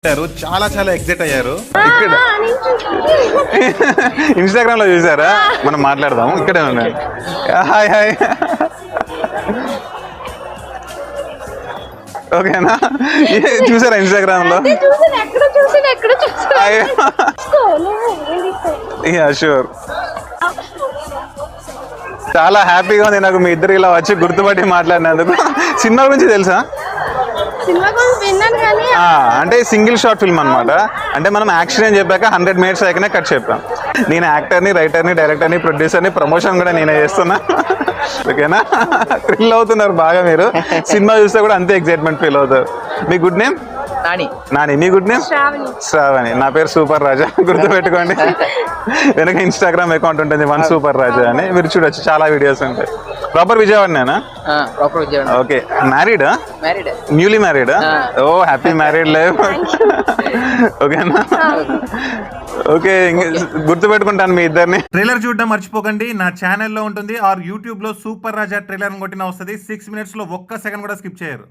చాలా చాలా ఎగ్జైట్ అయ్యారు. ఇక్కడ ఇన్స్టాగ్రామ్ లో చూసారా? మనం మాట్లాడదాము. ఇక్కడే ఉన్నాయి. Hi hi. ఓకేనా? చూసారా ఇన్స్టాగ్రామ్ లో? షూర్. చాలా హ్యాపీగా ఉంది నాకు మీ ఇద్దరు ఇలా వచ్చి గుర్తుపట్టి మాట్లాడినందుకు. సినిమా గురించి తెలుసా? అంటే సింగిల్ షార్ట్ ఫిల్మ్ అనమాట. అంటే మనం యాక్షన్ అని చెప్పాక 100 minutes అయినా కట్ చెప్పాం. నేను యాక్టర్ని, రైటర్ని, డైరెక్టర్ని, ప్రొడ్యూసర్ని, ప్రమోషన్ కూడా నేనే చేస్తున్నా. ఓకేనా? థ్రిల్ అవుతున్నారు బాగా మీరు. సినిమా చూస్తే కూడా అంతే ఎక్సైట్మెంట్ ఫీల్ అవుతారు. మీ గుడ్ నేమ్? నాని. మీ గుడ్ నేమ్? శ్రావణి. నా పేరు సూపర్ రాజా, గుర్తుపెట్టుకోండి. వెనక ఇన్స్టాగ్రామ్ అకౌంట్ ఉంటుంది 1 సూపర్ రాజా అని, మీరు చూడొచ్చు. చాలా వీడియోస్ ఉంటాయి. ప్రాపర్ విజయవాడనేనా? ఓకే. మ్యారీడా? న్యూలీ మ్యారీడా? ఓ హ్యాపీ మ్యారీడ్ లైఫ్. ఓకేనా? ఓకే, గుర్తుపెట్టుకుంటాను మీ ఇద్దరిని. ట్రైలర్ చూడడం మర్చిపోకండి. నా ఛానల్లో ఉంటుంది ఆర్ యూట్యూబ్ లో సూపర్ రాజా ట్రైలర్ కొట్టిన వస్తుంది. 6 minutes లో ఒక్క సెకండ్ కూడా స్కిప్ చేయరు.